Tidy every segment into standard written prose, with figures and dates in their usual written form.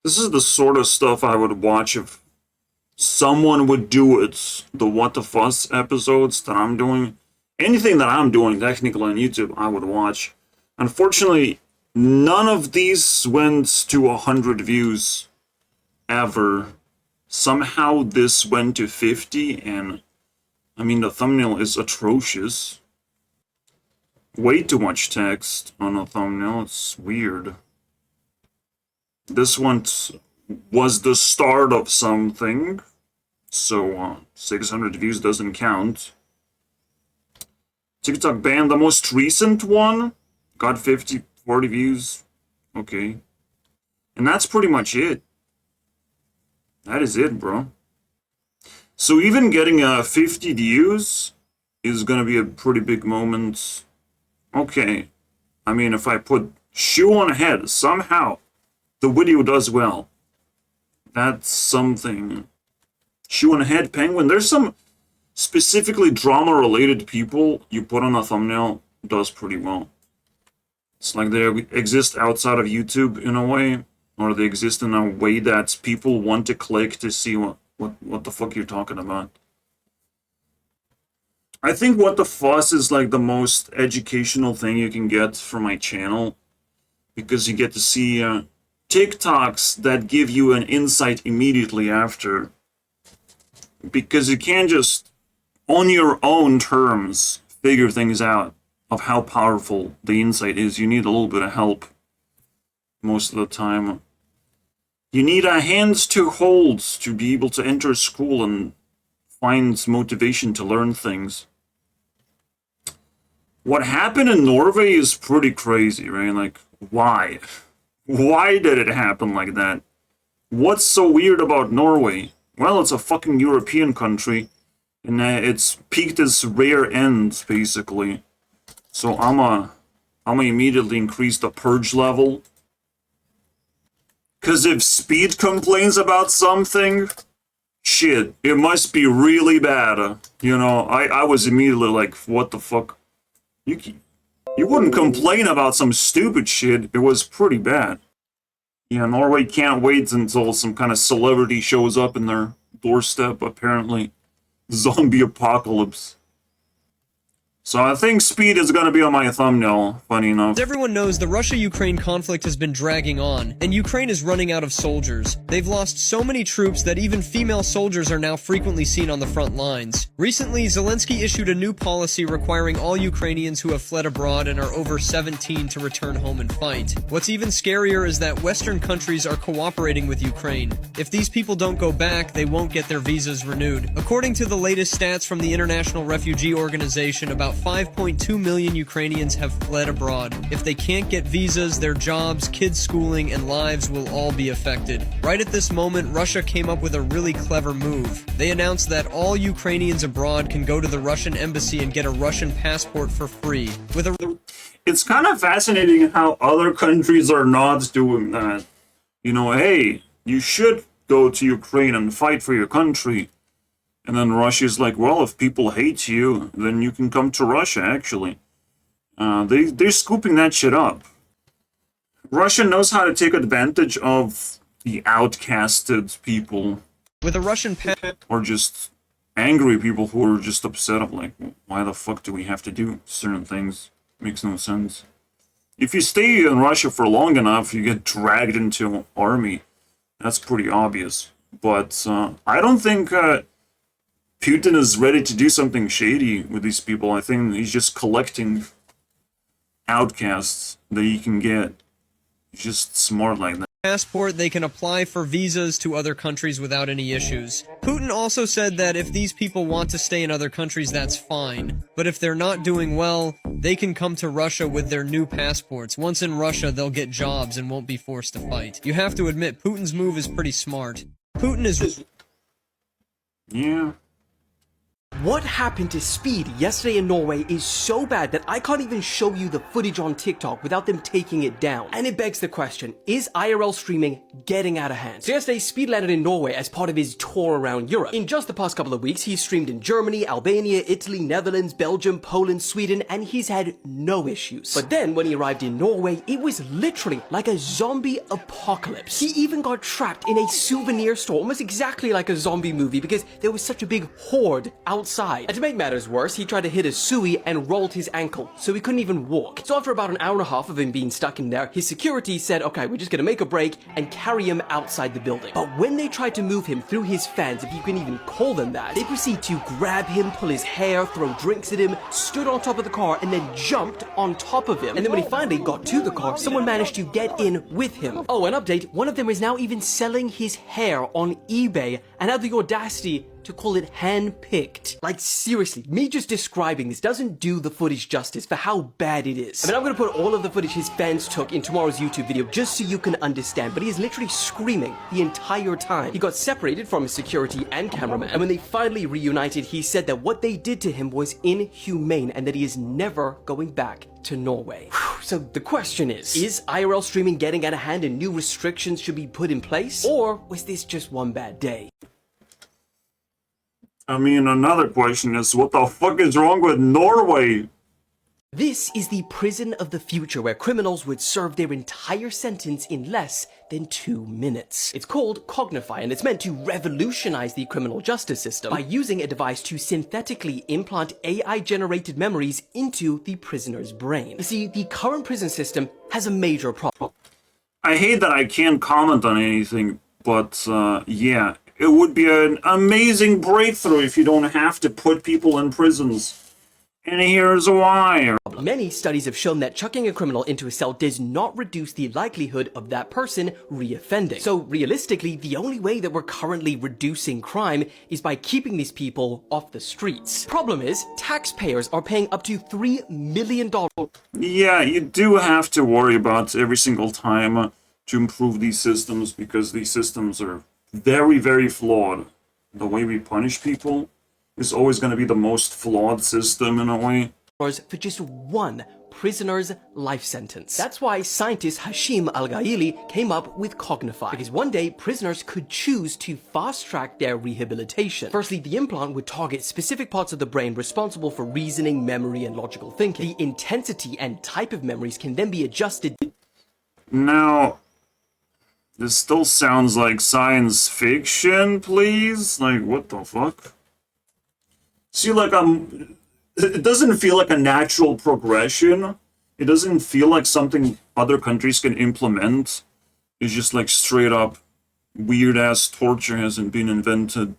This is the sort of stuff I would watch if someone would do it. The What the Fuss episodes that I'm doing. Anything that I'm doing technically on YouTube, I would watch. Unfortunately, none of these went to 100 views ever. Somehow this went to 50, and I mean, the thumbnail is atrocious. Way too much text on a thumbnail, it's weird. This one was the start of something, so 600 views doesn't count. TikTok banned the most recent one, got 40 views, okay. And that's pretty much it. That is it, bro. So even getting 50 views is gonna be a pretty big moment. Okay, I mean, if I put shoe on head, somehow the video does well. That's something. Shoe on head penguin. There's some specifically drama-related people you put on a thumbnail does pretty well. It's like they exist outside of YouTube in a way, or they exist in a way that people want to click to see what the fuck you're talking about. I think What the Fuss is like the most educational thing you can get from my channel, because you get to see TikToks that give you an insight immediately after. Because you can't just, on your own terms, figure things out of how powerful the insight is. You need a little bit of help most of the time. You need a hands to hold to be able to enter school and find motivation to learn things. What happened in Norway is pretty crazy, right? Like, why? Why did it happen like that? What's so weird about Norway? Well, it's a fucking European country, and it's peaked its rare end, basically. So I'ma immediately increase the purge level. Cause if Speed complains about something, shit, it must be really bad. You know, I was immediately like, what the fuck? You wouldn't complain about some stupid shit. It was pretty bad. Yeah, Norway can't wait until some kind of celebrity shows up in their doorstep, apparently. Zombie apocalypse. So I think Speed is gonna be on my thumbnail, funny enough. As everyone knows, the Russia-Ukraine conflict has been dragging on, and Ukraine is running out of soldiers. They've lost so many troops that even female soldiers are now frequently seen on the front lines. Recently, Zelensky issued a new policy requiring all Ukrainians who have fled abroad and are over 17 to return home and fight. What's even scarier is that Western countries are cooperating with Ukraine. If these people don't go back, they won't get their visas renewed. According to the latest stats from the International Refugee Organization, about 5.2 million Ukrainians have fled abroad. If they can't get visas, their jobs, kids' schooling, and lives will all be affected. Right at this moment, Russia came up with a really clever move. They announced that all Ukrainians abroad can go to the Russian embassy and get a Russian passport for free. It's kind of fascinating how other countries are not doing that. You know, hey, you should go to Ukraine and fight for your country. And then Russia's like, well, if people hate you, then you can come to Russia, actually. They're scooping that shit up. Russia knows how to take advantage of the outcasted people. With a Russian or just angry people who are just upset of like, why the fuck do we have to do certain things? Makes no sense. If you stay in Russia for long enough, you get dragged into an army. That's pretty obvious. But I don't think Putin is ready to do something shady with these people. I think he's just collecting outcasts that he can get. He's just smart like that. Passport, they can apply for visas to other countries without any issues. Putin also said that if these people want to stay in other countries, that's fine. But if they're not doing well, they can come to Russia with their new passports. Once in Russia, they'll get jobs and won't be forced to fight. You have to admit, Putin's move is pretty smart. Putin is... Yeah. What happened to speed yesterday in Norway is so bad that I can't even show you the footage on TikTok without them taking it down. And it begs the question, is IRL streaming getting out of hand? So yesterday, Speed landed in Norway as part of his tour around Europe. In just the past couple of weeks, he's streamed in Germany, Albania, Italy, Netherlands, Belgium, Poland, Sweden, and he's had no issues. But then when he arrived in Norway, it was literally like a zombie apocalypse. He even got trapped in a souvenir store, almost exactly like a zombie movie, because there was such a big horde outside. And to make matters worse, he tried to hit a Sui and rolled his ankle, so he couldn't even walk. So after about an hour and a half of him being stuck in there, his security said, okay, we're just gonna make a break and carry him outside the building. But when they tried to move him through his fans, if you can even call them that, they proceed to grab him, pull his hair, throw drinks at him, stood on top of the car, and then jumped on top of him. And then when he finally got to the car, someone managed to get in with him. Oh, an update, one of them is now even selling his hair on eBay and had the audacity to call it hand-picked. Like seriously, me just describing this doesn't do the footage justice for how bad it is. I mean, I'm gonna put all of the footage his fans took in tomorrow's YouTube video just so you can understand, but he is literally screaming the entire time. He got separated from his security and cameraman, and when they finally reunited, he said that what they did to him was inhumane and that he is never going back to Norway. So the question is IRL streaming getting out of hand and new restrictions should be put in place? Or was this just one bad day? I mean, another question is, what the fuck is wrong with Norway? This is the prison of the future where criminals would serve their entire sentence in less than 2 minutes. It's called Cognify, and it's meant to revolutionize the criminal justice system by using a device to synthetically implant AI-generated memories into the prisoner's brain. You see, the current prison system has a major problem. I hate that I can't comment on anything, but yeah, it would be an amazing breakthrough if you don't have to put people in prisons. And here's why. Many studies have shown that chucking a criminal into a cell does not reduce the likelihood of that person reoffending. So realistically, the only way that we're currently reducing crime is by keeping these people off the streets. Problem is, taxpayers are paying up to $3 million. Yeah, you do have to worry about every single time to improve these systems, because these systems are very, very flawed. The way we punish people is always going to be the most flawed system in a way. For just one prisoner's life sentence. That's why scientist Hashim Al-Ghaili came up with Cognify, because one day prisoners could choose to fast-track their rehabilitation. Firstly, the implant would target specific parts of the brain responsible for reasoning, memory, and logical thinking. The intensity and type of memories can then be adjusted. Now, this still sounds like science fiction, please? Like, what the fuck? See, like, it doesn't feel like a natural progression. It doesn't feel like something other countries can implement. It's just like straight up weird-ass torture hasn't been invented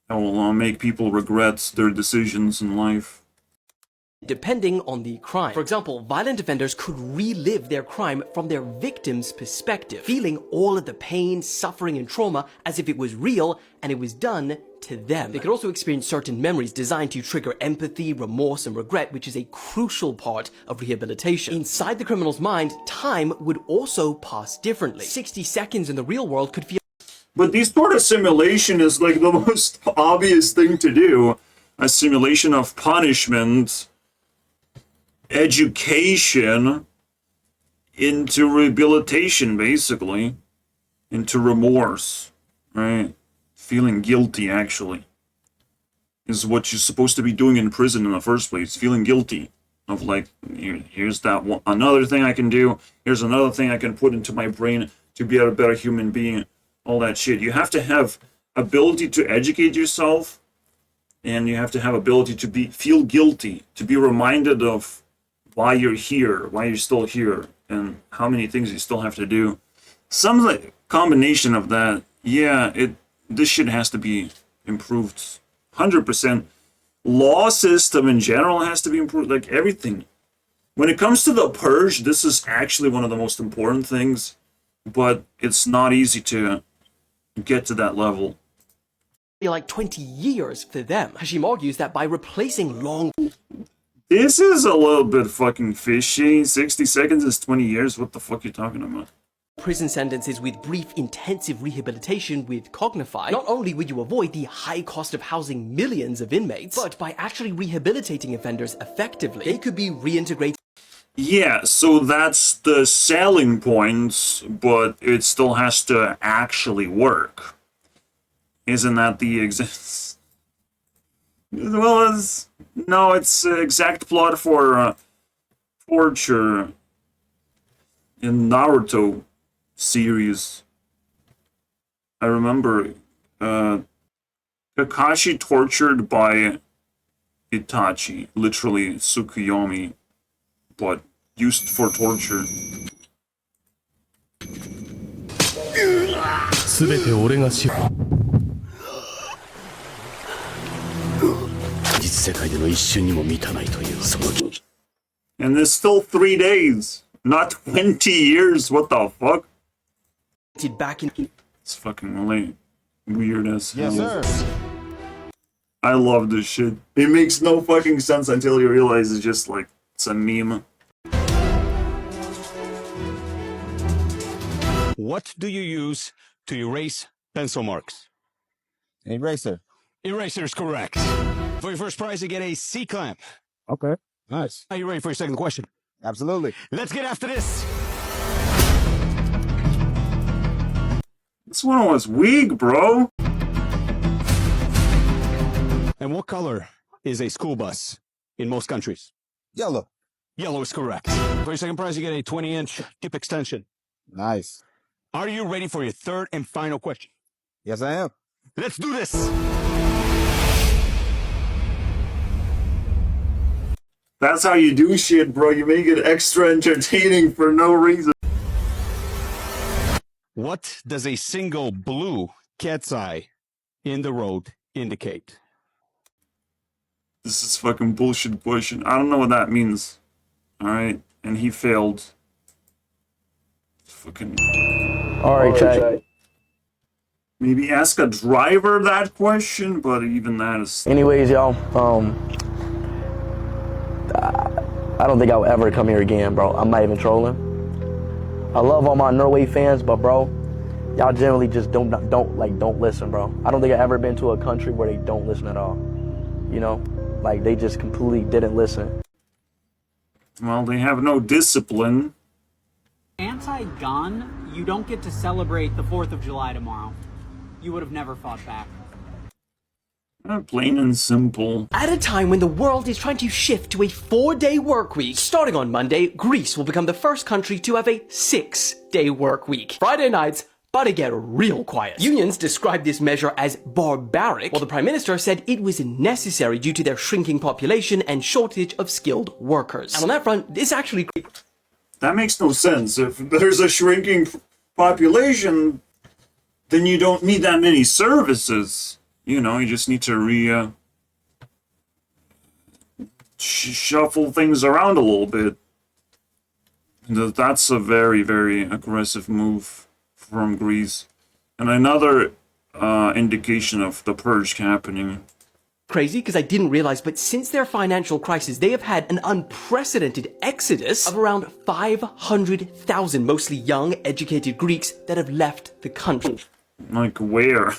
that will make people regret their decisions in life. Depending on the crime. For example, violent offenders could relive their crime from their victim's perspective, feeling all of the pain, suffering, and trauma as if it was real and it was done to them. They could also experience certain memories designed to trigger empathy, remorse, and regret, which is a crucial part of rehabilitation. Inside the criminal's mind, time would also pass differently. 60 seconds in the real world could feel... But this sort of simulation is like the most obvious thing to do. A simulation of punishment, education, into rehabilitation, basically. Into remorse, right? Feeling guilty, actually, is what you're supposed to be doing in prison in the first place. Feeling guilty of, like, here's that one, another thing I can do. Here's another thing I can put into my brain to be a better human being. All that shit. You have to have ability to educate yourself, and you have to have ability to feel guilty, to be reminded of why you're here, why you're still here, and how many things you still have to do. Some like combination of that, yeah, this shit has to be improved 100%. Law system in general has to be improved, like everything. When it comes to the purge, this is actually one of the most important things, but it's not easy to get to that level. Like 20 years for them. Hashim argues that by replacing long... This is a little bit fucking fishy. 60 seconds is 20 years. What the fuck are you talking about? prison sentences with brief intensive rehabilitation with Cognify, not only would you avoid the high cost of housing millions of inmates, but by actually rehabilitating offenders effectively, they could be reintegrated. Yeah, so that's the selling point, but it still has to actually work. Isn't that the exact... Well, no, it's exact plot for torture in Naruto series. I remember Kakashi tortured by Itachi, literally Tsukuyomi, but used for torture. 全て俺がし実世界での一瞬にも満たないというその And there's still 3 days, not 20 years. What the fuck? Back in It's fucking really weird as hell. Yes, sir. I love this shit. It makes no fucking sense until you realize it's just like, it's a meme. What do you use to erase pencil marks? Eraser. Eraser is correct. For your first prize, you get a C-clamp. Okay. Nice. Are you ready for your second question? Absolutely. Let's get after this. This one was weak, bro. And what color is a school bus in most countries? Yellow. Yellow is correct. For your second prize, you get a 20-inch tip extension. Nice. Are you ready for your third and final question? Yes, I am. Let's do this. That's how you do shit, bro. You make it extra entertaining for no reason. What does a single blue cat's eye in the road indicate? This is fucking bullshit question. I don't know what that means. Alright? And he failed. Fucking... Alright, chat. Maybe ask a driver that question, but even that is... Anyways, y'all, I don't think I'll ever come here again, bro. I'm not even trolling. I love all my Norway fans, but bro, y'all generally just don't listen, bro. I don't think I've ever been to a country where they don't listen at all. You know? Like, they just completely didn't listen. Well, they have no discipline. Anti-gun, you don't get to celebrate the 4th of July tomorrow. You would have never fought back. Plain and simple. At a time when the world is trying to shift to a 4-day work week, starting on Monday, Greece will become the first country to have a 6-day work week. Friday nights, about to get real quiet. Unions described this measure as barbaric, while the Prime Minister said it was necessary due to their shrinking population and shortage of skilled workers. And on that front, this actually... That makes no sense. If there's a shrinking population, then you don't need that many services. You know, you just need to shuffle things around a little bit. That's a very, very aggressive move from Greece. And another indication of the purge happening. Crazy because I didn't realize, but since their financial crisis, they have had an unprecedented exodus of around 500,000, mostly young, educated Greeks that have left the country. Like, where?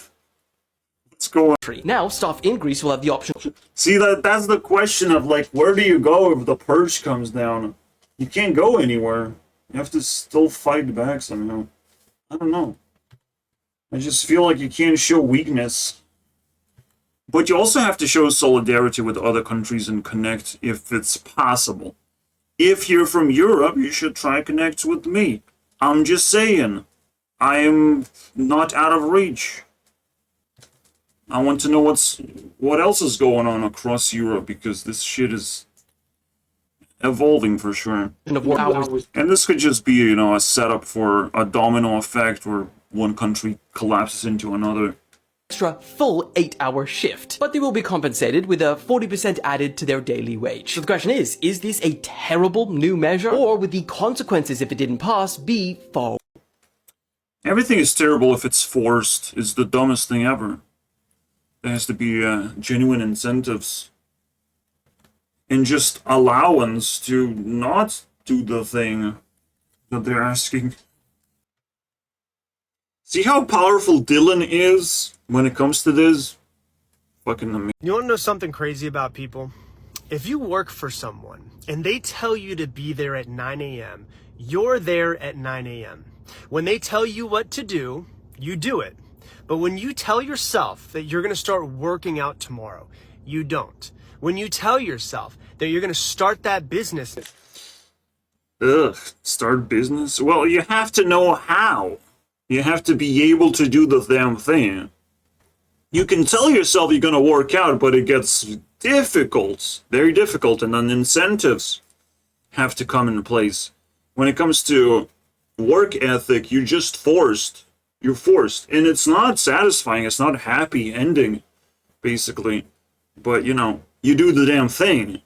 Let's go. Now, staff in Greece will have the option. See, that's the question of, like, where do you go if the purge comes down? You can't go anywhere. You have to still fight back somehow. I don't know. I just feel like you can't show weakness. But you also have to show solidarity with other countries and connect if it's possible. If you're from Europe, you should try connect with me. I'm just saying. I am not out of reach. I want to know what else is going on across Europe, because this shit is evolving for sure. And this could just be, you know, a setup for a domino effect where one country collapses into another. Extra full 8-hour shift, but they will be compensated with a 40% added to their daily wage. So the question is this a terrible new measure, or would the consequences if it didn't pass be far? Everything is terrible if it's forced. It's the dumbest thing ever. There has to be genuine incentives and just allowance to not do the thing that they're asking. See how powerful Dylan is when it comes to this? Fucking amazing. You want to know something crazy about people? If you work for someone and they tell you to be there at 9 a.m., you're there at 9 a.m. When they tell you what to do, you do it. But when you tell yourself that you're going to start working out tomorrow, you don't. When you tell yourself that you're going to start that business... Ugh, start business? Well, you have to know how. You have to be able to do the damn thing. You can tell yourself you're gonna work out, but it gets difficult. Very difficult, and then incentives have to come into place. When it comes to work ethic, you're just forced. You're forced. And it's not satisfying, it's not a happy ending, basically. But, you know, you do the damn thing.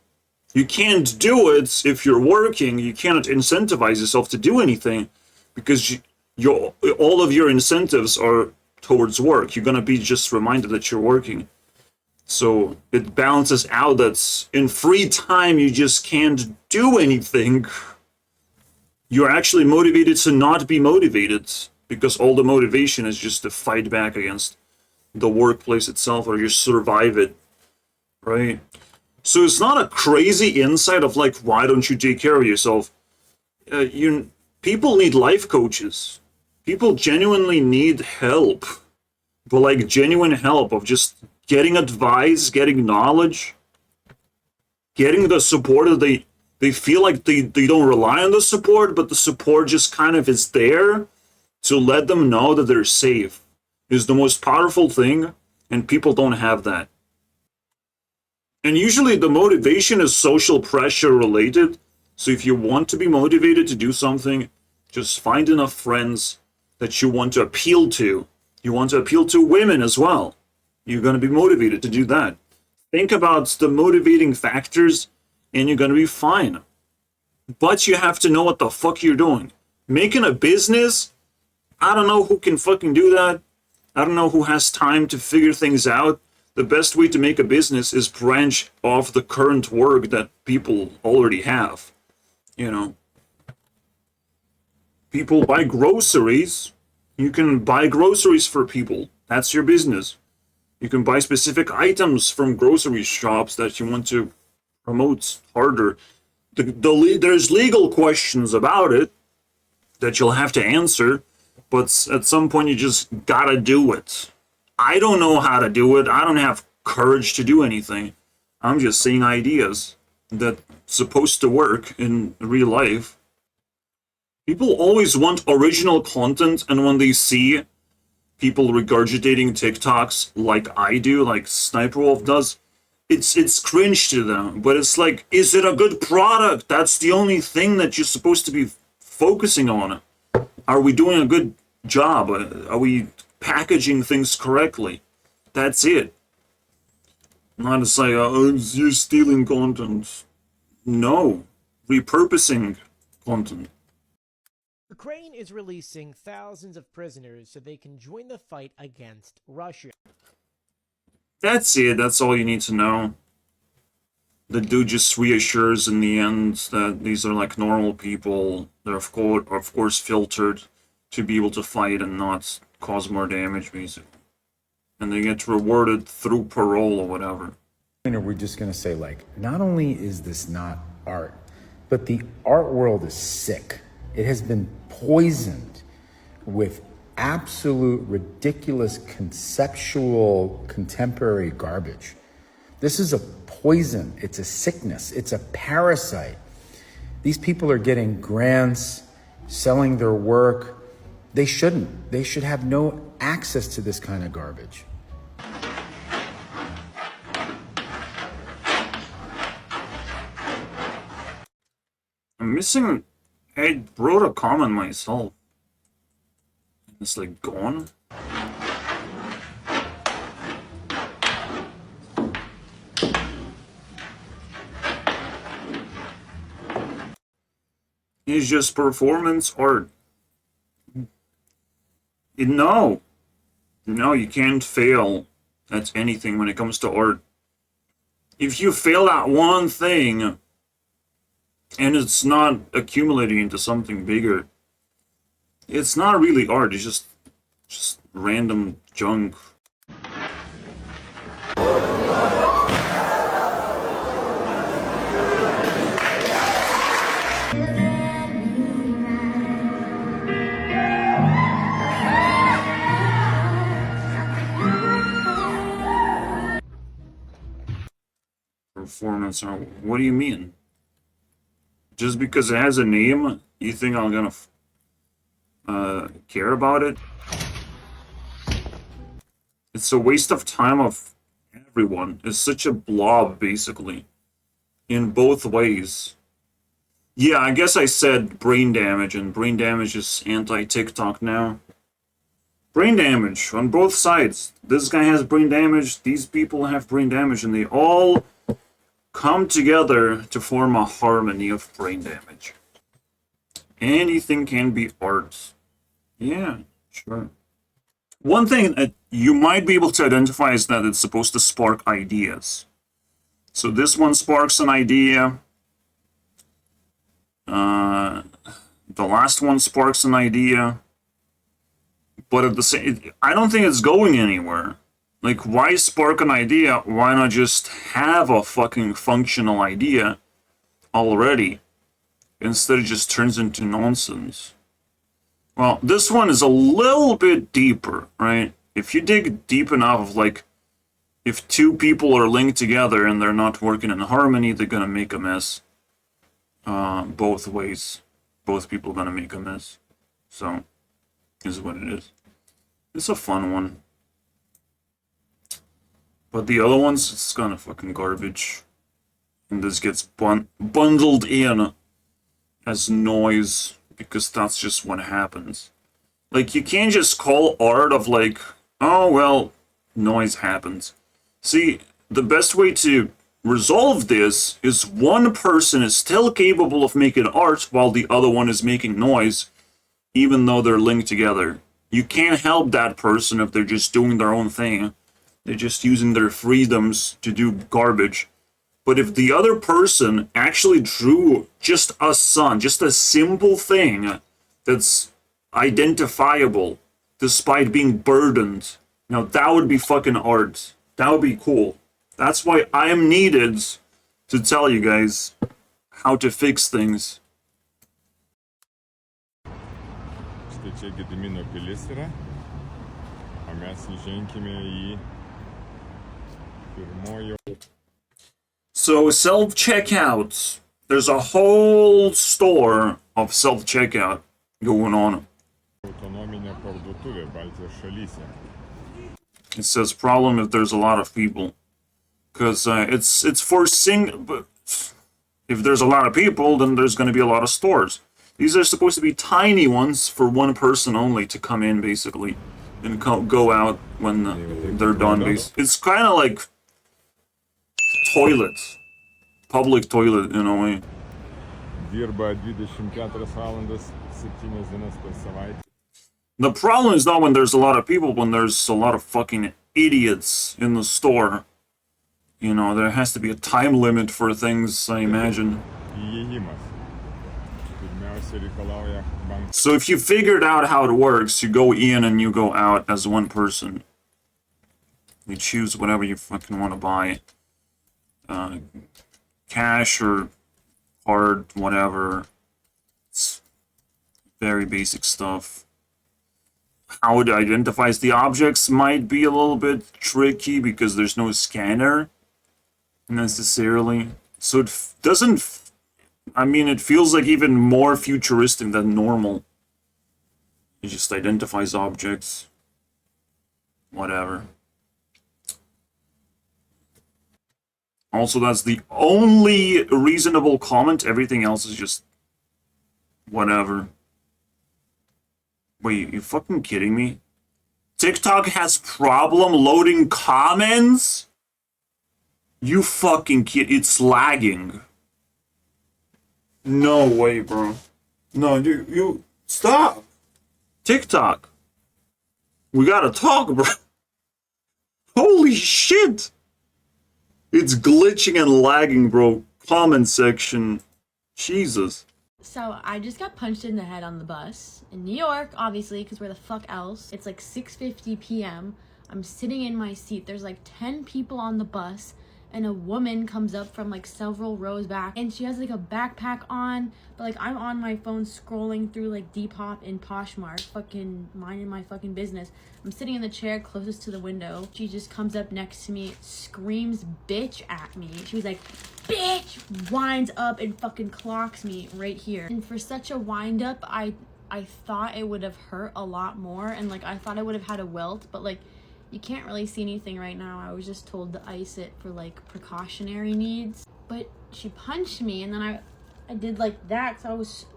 You can't do it if you're working. You cannot incentivize yourself to do anything because all of your incentives are towards work. You're gonna be just reminded that you're working. So it balances out that in free time you just can't do anything. You're actually motivated to not be motivated because all the motivation is just to fight back against the workplace itself or you survive it, right? So it's not a crazy insight of like, why don't you take care of yourself? People need life coaches. People genuinely need help. But like genuine help of just getting advice, getting knowledge, getting the support that they feel like they don't rely on the support, but the support just kind of is there to let them know that they're safe is the most powerful thing, and people don't have that. And usually the motivation is social pressure related. So if you want to be motivated to do something, just find enough friends that you want to appeal to. You want to appeal to women as well. You're going to be motivated to do that. Think about the motivating factors and you're going to be fine. But you have to know what the fuck you're doing. Making a business, I don't know who can fucking do that. I don't know who has time to figure things out. The best way to make a business is branch off the current work that people already have. You know, people buy groceries. You can buy groceries for people. That's your business. You can buy specific items from grocery shops that you want to promote harder. There's legal questions about it that you'll have to answer, but at some point you just gotta do it. I don't know how to do it. I don't have courage to do anything. I'm just saying ideas that's supposed to work in real life. People always want original content, and when they see people regurgitating TikToks like I do, like Sniper Wolf does, it's cringe to them. But it's like, is it a good product? That's the only thing that you're supposed to be focusing on. Are we doing a good job? Are we packaging things correctly? That's it. Not to say, oh, you're stealing content. No, repurposing content. Ukraine is releasing thousands of prisoners so they can join the fight against Russia. That's it. That's all you need to know. The dude just reassures in the end that these are like normal people. They're of course filtered to be able to fight and not cause more damage, basically. And they get rewarded through parole or whatever. We're just going to say, like, not only is this not art, but the art world is sick. It has been poisoned with absolute ridiculous conceptual contemporary garbage. This is a poison. It's a sickness. It's a parasite. These people are getting grants, selling their work. They shouldn't. They should have no access to this kind of garbage. I'm missing... I wrote a comment myself. It's like gone. It's just performance art. No, you can't fail at anything when it comes to art. If you fail at one thing, and it's not accumulating into something bigger, it's not really art, it's just Just random junk. Performance art. What do you mean? Just because it has a name, you think I'm gonna care about it? It's a waste of time of everyone. It's such a blob, basically. In both ways. Yeah, I guess I said brain damage, and brain damage is anti-TikTok now. Brain damage on both sides. This guy has brain damage, these people have brain damage, and they all come together to form a harmony of brain damage. Anything can be art. Yeah, sure. One thing that you might be able to identify is that it's supposed to spark ideas. So this one sparks an idea. The last one sparks an idea. But at the same, I don't think it's going anywhere. Like, why spark an idea? Why not just have a fucking functional idea already? Instead, it just turns into nonsense. Well, this one is a little bit deeper, right? If you dig deep enough of, like, if two people are linked together and they're not working in harmony, they're gonna make a mess. Both ways. Both people are gonna make a mess. So, is what it is. It's a fun one. But the other ones, it's kind of fucking garbage. And this gets bundled in as noise, because that's just what happens. Like, you can't just call art of like, oh, well, noise happens. See, the best way to resolve this is one person is still capable of making art while the other one is making noise, even though they're linked together. You can't help that person if they're just doing their own thing. They're just using their freedoms to do garbage. But if the other person actually drew just a sun, just a simple thing that's identifiable despite being burdened, now that would be fucking art. That would be cool. That's why I am needed to tell you guys how to fix things. Štai čia Gedimino pilis yra, o mes įženkime į pirmojo. So self-checkout. There's a whole store of self-checkout going on. Autonominė parduotuvė Baltijos šalyse. It says problem if there's a lot of people. Because it's for but if there's a lot of people, then there's going to be a lot of stores. These are supposed to be tiny ones for one person only to come in, basically, and go out when they're done. It's kind of like toilet, public toilet in a way. Dirba 24 valandas, 7 dienas per savaitę. The problem is not when there's a lot of people, when there's a lot of fucking idiots in the store. You know, there has to be a time limit for things, I imagine. So if you figured out how it works, you go in and you go out as one person. You choose whatever you fucking want to buy. Cash or card, whatever. It's very basic stuff. How it identifies the objects might be a little bit tricky because there's no scanner necessarily. So it doesn't... I mean, it feels like even more futuristic than normal. It just identifies objects. Whatever. Also, that's the only reasonable comment. Everything else is just... whatever. Wait, you fucking kidding me? TikTok has problem loading comments? You fucking kid, it's lagging. No way, bro. No, you stop. TikTok. We gotta talk, bro. Holy shit. It's glitching and lagging, bro. Comment section. Jesus. So I just got punched in the head on the bus in New York, obviously, because where the fuck else? It's like 6:50 p.m. I'm sitting in my seat. There's like 10 people on the bus, and a woman comes up from like several rows back, and she has like a backpack on, but like I'm on my phone scrolling through like Depop and Poshmark, fucking minding my fucking business. I'm sitting in the chair closest to the window. She just comes up next to me, screams bitch at me. She was like, bitch, winds up and fucking clocks me right here. And for such a wind up, I thought it would have hurt a lot more, and like I thought I would have had a welt, but like you can't really see anything right now. I was just told to ice it for like precautionary needs. But she punched me, and then I did like that, so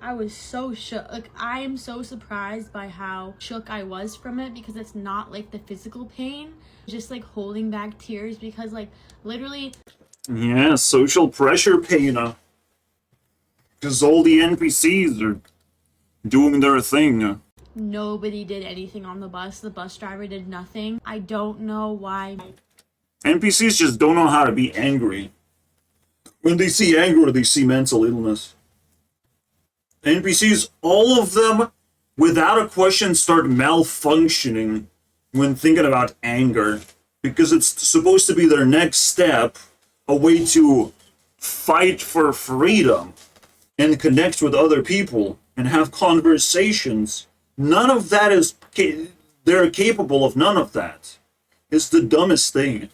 I was so shook. Like I am so surprised by how shook I was from it, because it's not like the physical pain, just like holding back tears, because like literally. Yeah, social pressure pain. Because all the NPCs are doing their thing. Nobody did anything on the bus. The bus driver did nothing. I don't know why. NPCs just don't know how to be angry. When they see anger, they see mental illness. NPCs, all of them, without a question, start malfunctioning when thinking about anger. Because it's supposed to be their next step, a way to fight for freedom and connect with other people and have conversations. None of that is, they're capable of none of that. It's the dumbest thing.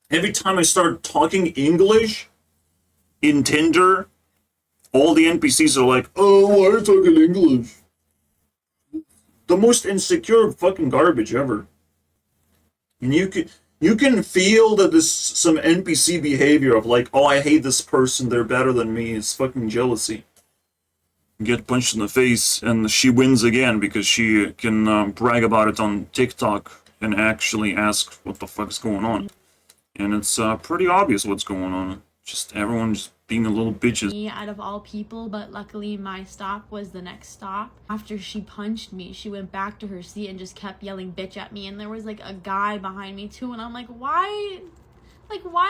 Every time I start talking English in Tinder, all the NPCs are like, oh, why are you talking English? The most insecure fucking garbage ever. And you can feel that there's some NPC behavior of like, oh, I hate this person, they're better than me. It's fucking jealousy. Get punched in the face, and she wins again because she can brag about it on TikTok and actually ask what the fuck's going on. And it's pretty obvious what's going on. Just everyone's being a little bitches. Me out of all people, but luckily my stop was the next stop. After she punched me, she went back to her seat and just kept yelling bitch at me, and there was like a guy behind me too, and I'm like, why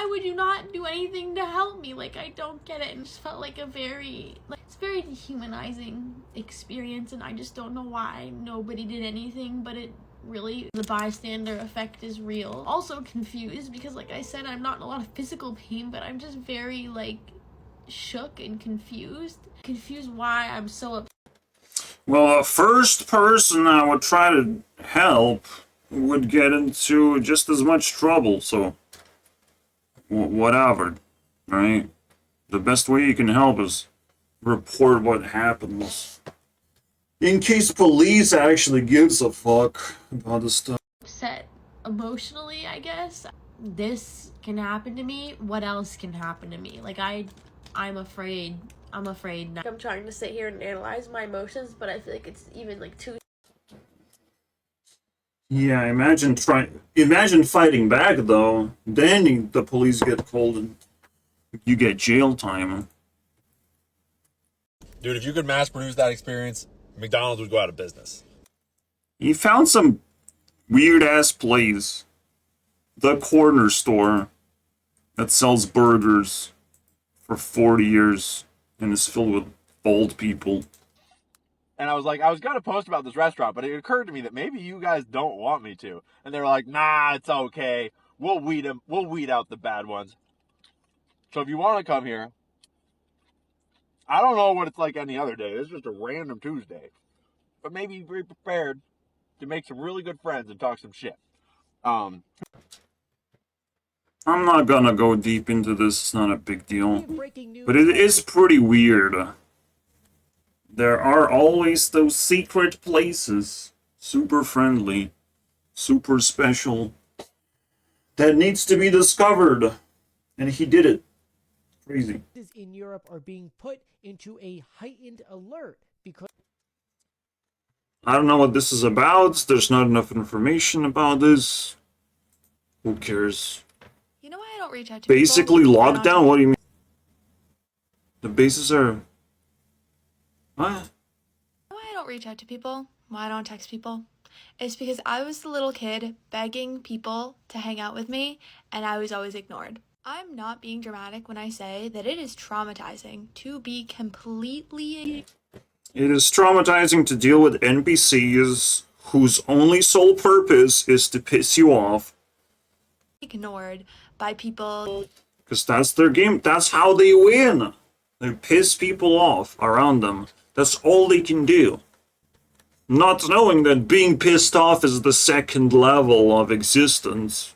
would you not do anything to help me? Like, I don't get it. And it just felt like it's very dehumanizing experience, and I just don't know why nobody did anything, but it really, the bystander effect is real. Also confused because, like I said, I'm not in a lot of physical pain, but I'm just very like shook and confused why I'm so upset. Well, a first person I would try to help would get into just as much trouble, so whatever, right? The best way you can help is report what happens. In case police actually gives a fuck about this stuff. Upset emotionally, I guess. This can happen to me. What else can happen to me? Like I'm afraid. I'm trying to sit here and analyze my emotions, but I feel like it's even like too. Yeah, imagine fighting back though. Then the police get called and you get jail time. Dude, if you could mass produce that experience, McDonald's would go out of business. He found some weird ass place. The corner store that sells burgers for 40 years and is filled with old people. And I was like, I was going to post about this restaurant, but it occurred to me that maybe you guys don't want me to. And they were like, nah, it's okay. We'll weed out the bad ones. So if you want to come here, I don't know what it's like any other day. It's just a random Tuesday. But maybe be prepared to make some really good friends and talk some shit. I'm not gonna go deep into this, it's not a big deal. But it is pretty weird. There are always those secret places, super friendly, super special, that needs to be discovered. And he did it. Crazy. In Europe are being put into a heightened alert because I don't know what this is about. There's not enough information about this. Who cares? You know why I don't reach out to Basically people? lockdown? What do you mean? The bases are... What? You know why I don't reach out to people? Why I don't text people? It's because I was the little kid begging people to hang out with me, and I was always ignored. I'm not being dramatic when I say that it is traumatizing to be completely It is traumatizing to deal with NPCs whose only sole purpose is to piss you off. ignored by people. Because that's their game. That's how they win. They piss people off around them. That's all they can do. Not knowing that being pissed off is the second level of existence.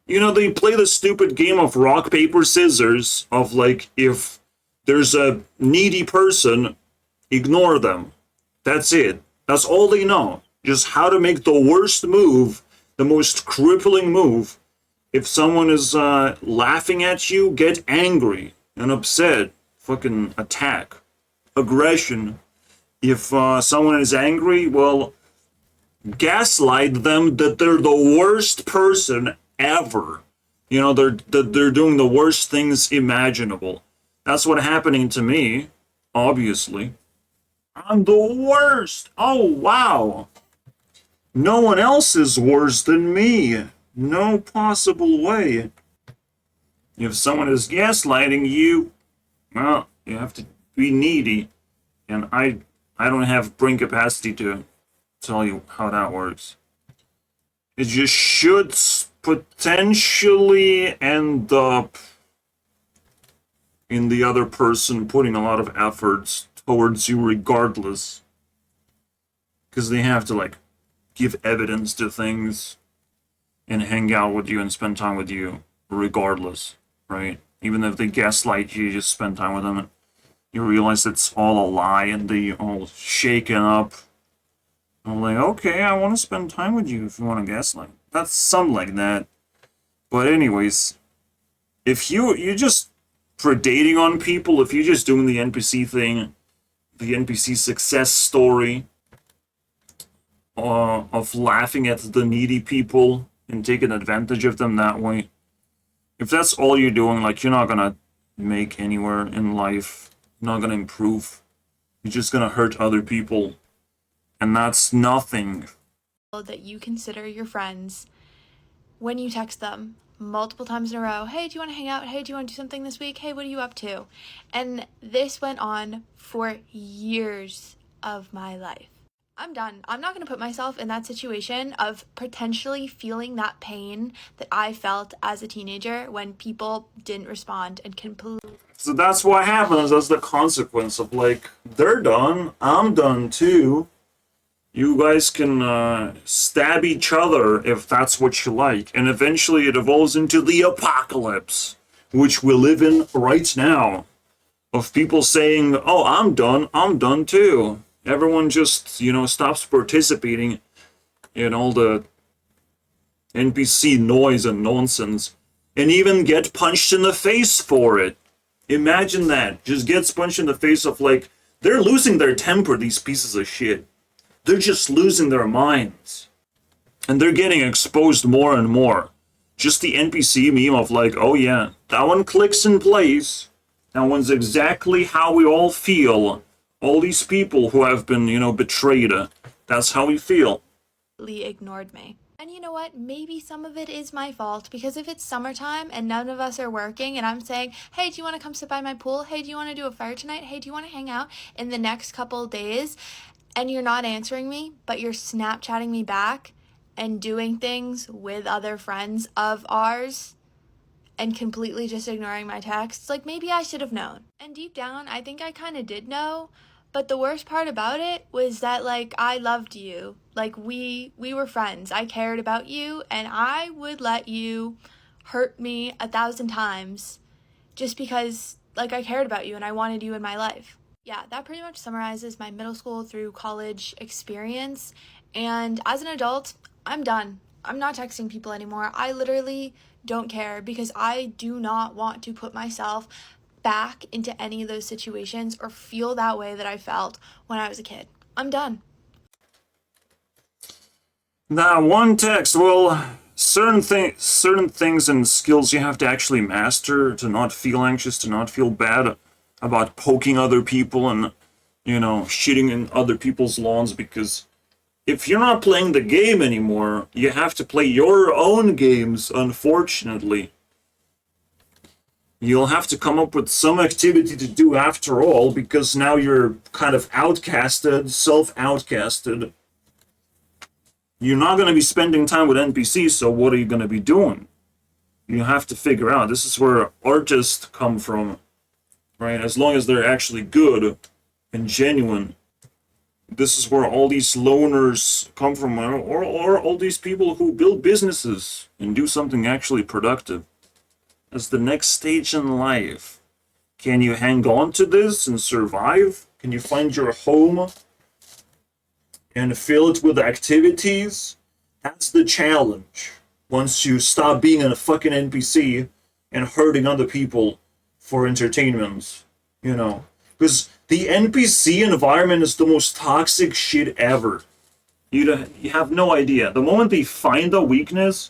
You know, they play the stupid game of rock, paper, scissors, of like, if there's a needy person, ignore them. That's it. That's all they know. Just how to make the worst move, the most crippling move. If someone is laughing at you, get angry and upset. Fucking attack. Aggression. If someone is angry, well, gaslight them that they're the worst person ever. You know, they're doing the worst things imaginable. That's what's happening to me, obviously. I'm the worst. Oh, wow. No one else is worse than me. No possible way. If someone is gaslighting you, well, you have to be needy. And I don't have brain capacity to tell you how that works. It just should potentially end up in the other person putting a lot of efforts towards you regardless. Because they have to, like, give evidence to things and hang out with you and spend time with you regardless, right? Even if they gaslight you, just spend time with them and you realize it's all a lie and they all shaken up. I'm like, okay, I want to spend time with you if you want to gaslight. That's something like that. But anyways, if you're just predating on people, if you're just doing the NPC thing, the NPC success story, of laughing at the needy people and taking advantage of them that way, if that's all you're doing, like, you're not gonna make anywhere in life, you're not gonna improve, you're just gonna hurt other people, and that's nothing. That you consider your friends when you text them multiple times in a row. Hey, do you want to hang out? Hey, do you want to do something this week? Hey, what are you up to? And this went on for years of my life. I'm done. I'm not going to put myself in that situation of potentially feeling that pain that I felt as a teenager when people didn't respond and completely. So that's what happens. That's the consequence of, like, they're done, I'm done too. You guys can stab each other if that's what you like. And eventually it evolves into the apocalypse, which we live in right now. Of people saying, oh, I'm done too. Everyone just, you know, stops participating in all the NPC noise and nonsense. And even get punched in the face for it. Imagine that. Just gets punched in the face of, like, they're losing their temper, these pieces of shit. They're just losing their minds. And they're getting exposed more and more. Just the NPC meme of, like, oh yeah, that one clicks in place. That one's exactly how we all feel. All these people who have been, you know, betrayed. That's how we feel. Ignored me. And you know what? Maybe some of it is my fault, because if it's summertime and none of us are working and I'm saying, hey, do you want to come sit by my pool? Hey, do you want to do a fire tonight? Hey, do you want to hang out in the next couple days? And you're not answering me, but you're Snapchatting me back and doing things with other friends of ours and completely just ignoring my texts. Like, maybe I should have known. And deep down, I think I kind of did know. But the worst part about it was that, like, I loved you. Like, we were friends. I cared about you, and I would let you hurt me 1,000 times just because, like, I cared about you and I wanted you in my life. Yeah, that pretty much summarizes my middle school through college experience. And as an adult, I'm done. I'm not texting people anymore. I literally don't care because I do not want to put myself back into any of those situations or feel that way that I felt when I was a kid. I'm done. That one text, well, certain things and skills you have to actually master to not feel anxious, to not feel bad about poking other people and, you know, shitting in other people's lawns, because if you're not playing the game anymore, you have to play your own games, unfortunately. You'll have to come up with some activity to do after all, because now you're kind of outcasted, self-outcasted. You're not going to be spending time with NPCs, so what are you going to be doing? You have to figure out. This is where artists come from, right? As long as they're actually good and genuine. This is where all these loners come from, or all these people who build businesses and do something actually productive. As the next stage in life. Can you hang on to this and survive? Can you find your home and fill it with activities? That's the challenge. Once you stop being a fucking NPC and hurting other people for entertainment, you know. Because the NPC environment is the most toxic shit ever. You have no idea. The moment they find a weakness,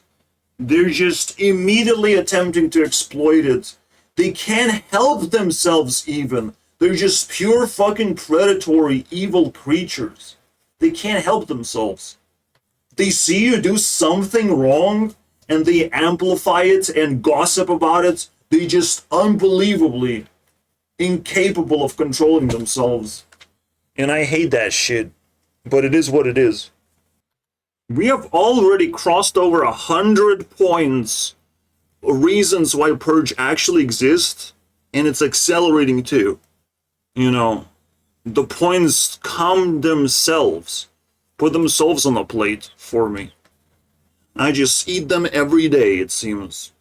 they're just immediately attempting to exploit it. They can't help themselves even. They're just pure fucking predatory, evil creatures. They can't help themselves. They see you do something wrong, and they amplify it and gossip about it. They just unbelievably incapable of controlling themselves. And I hate that shit. But it is what it is. We have already crossed over 100 points, reasons why Purge actually exists, and it's accelerating too. You know, the points come themselves, put themselves on the plate for me. I just eat them every day, it seems.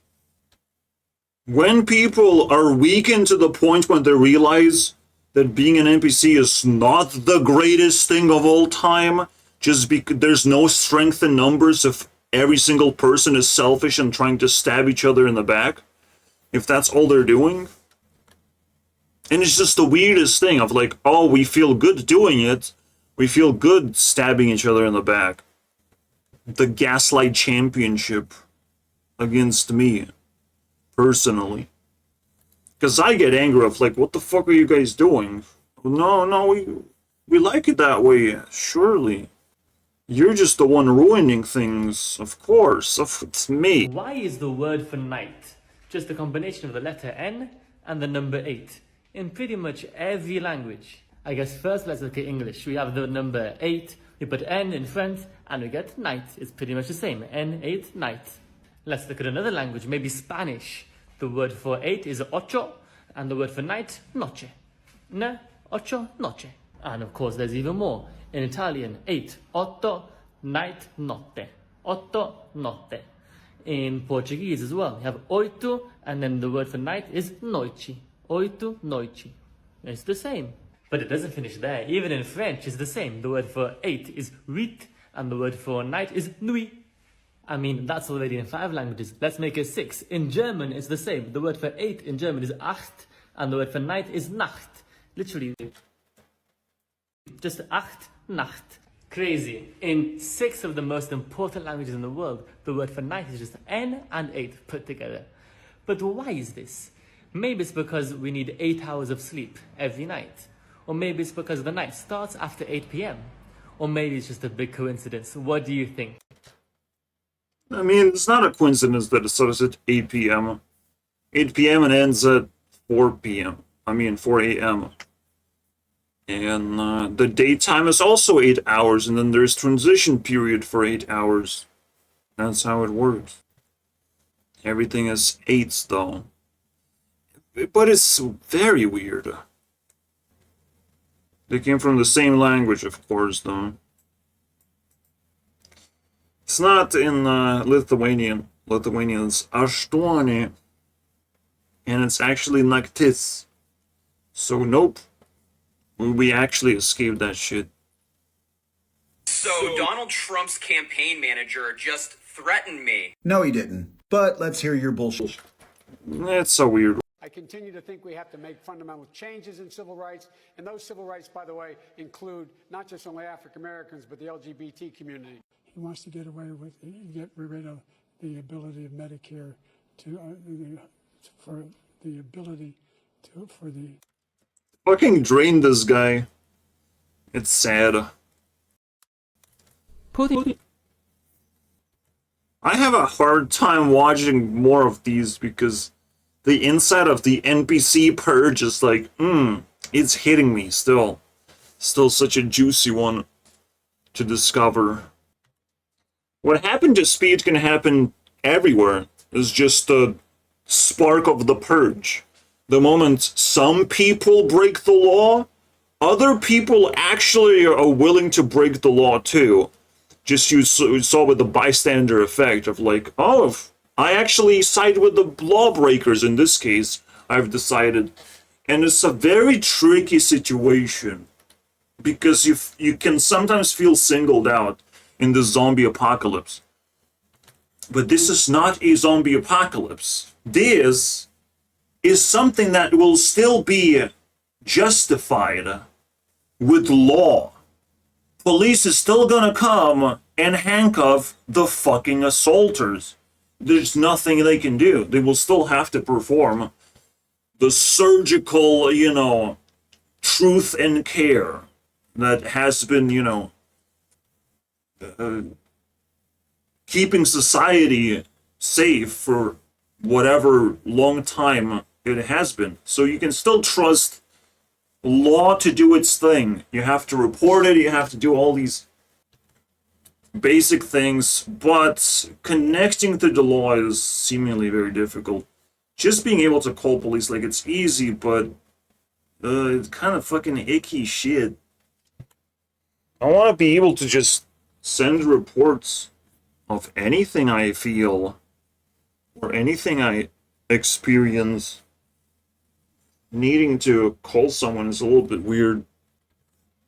When people are weakened to the point when they realize that being an NPC is not the greatest thing of all time, just because there's no strength in numbers if every single person is selfish and trying to stab each other in the back, if that's all they're doing. And it's just the weirdest thing of like, oh, we feel good doing it, we feel good stabbing each other in the back. The Gaslight Championship against me, personally. Because I get angry of like, what the fuck are you guys doing? No, we like it that way, surely. You're just the one ruining things, of course. It's me. Why is the word for night just a combination of the letter N and the number 8 in pretty much every language? I guess first let's look at English. We have the number 8, we put N in front, and we get night. It's pretty much the same. N8, night. Let's look at another language, maybe Spanish. The word for 8 is ocho, and the word for night, noche. Ne, ocho, noche. And of course there's even more. In Italian, 8, otto, night, notte. Otto, notte. In Portuguese as well, you have oito, and then the word for night is noite. Oito, noite. It's the same. But it doesn't finish there. Even in French, it's the same. The word for 8 is huit, and the word for night is nuit. I mean, that's already in 5 languages. Let's make it 6. In German, it's the same. The word for 8 in German is acht, and the word for night is nacht. Literally, just acht, nacht. Crazy. In 6 of the most important languages in the world, the word for night is just N and 8 put together. But why is this? Maybe it's because we need 8 hours of sleep every night. Or maybe it's because the night starts after 8 p.m. Or maybe it's just a big coincidence. What do you think? I mean, it's not a coincidence that it starts at 8 p.m. 8 p.m. and ends at 4 p.m. 4 a.m. And the daytime is also 8 hours, and then there's transition period for 8 hours. That's how it works. Everything is 8s, though. But it's very weird. They came from the same language, of course, though. It's not in Lithuanian. Lithuanian's aštuoni, and it's actually naktis. So nope, we actually escaped that shit. So Donald Trump's campaign manager just threatened me. No, he didn't. But let's hear your bullshit. It's so weird. I continue to think we have to make fundamental changes in civil rights, and those civil rights, by the way, include not just only African Americans, but the LGBT community. He wants to get rid of the ability of Medicare for the Fucking drain this guy. It's sad. I have a hard time watching more of these because the inside of the NPC purge is like, it's hitting me still. Still such a juicy one to discover. What happened to speed can happen everywhere. It's just the spark of the purge. The moment some people break the law, other people actually are willing to break the law too. Just you saw with the bystander effect of like, oh, if I actually side with the lawbreakers in this case, I've decided. And it's a very tricky situation because you can sometimes feel singled out in the zombie apocalypse. But this is not a zombie apocalypse. This is something that will still be justified with law. Police is still gonna come and handcuff the fucking assaulters. There's nothing they can do. They will still have to perform the surgical, truth and care that has been, keeping society safe for whatever long time it has been. So you can still trust law to do its thing. You have to report it, you have to do all these basic things, but connecting to the law is seemingly very difficult. Just being able to call police, like, it's easy, but it's kind of fucking icky shit. I want to be able to just send reports of anything I feel or anything I experience. Needing to call someone is a little bit weird.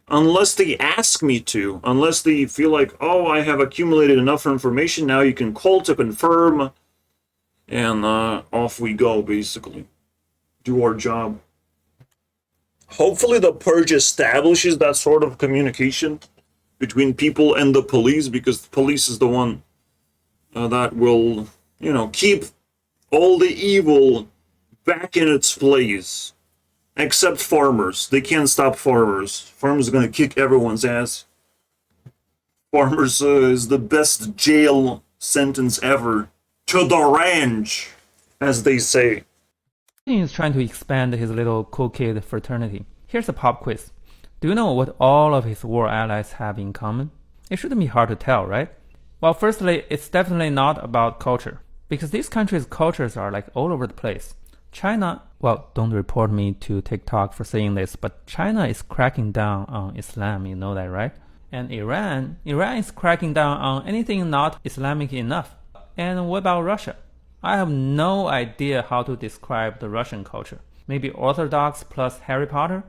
Unless they ask me to. Unless they feel like, oh, I have accumulated enough information, now you can call to confirm. And off we go, basically. Do our job. Hopefully the purge establishes that sort of communication between people and the police, because the police is the one that will, keep all the evil back in its place. Except farmers. They can't stop farmers. Farmers are gonna kick everyone's ass. Farmers is the best jail sentence ever. To the ranch, as they say. He is trying to expand his little cool kid fraternity. Here's a pop quiz. Do you know what all of his war allies have in common? It shouldn't be hard to tell, right? Well, firstly, it's definitely not about culture, because these countries' cultures are like all over the place. China, well, don't report me to TikTok for saying this, but China is cracking down on Islam, you know that, right? And Iran is cracking down on anything not Islamic enough. And what about Russia? I have no idea how to describe the Russian culture. Maybe Orthodox plus Harry Potter?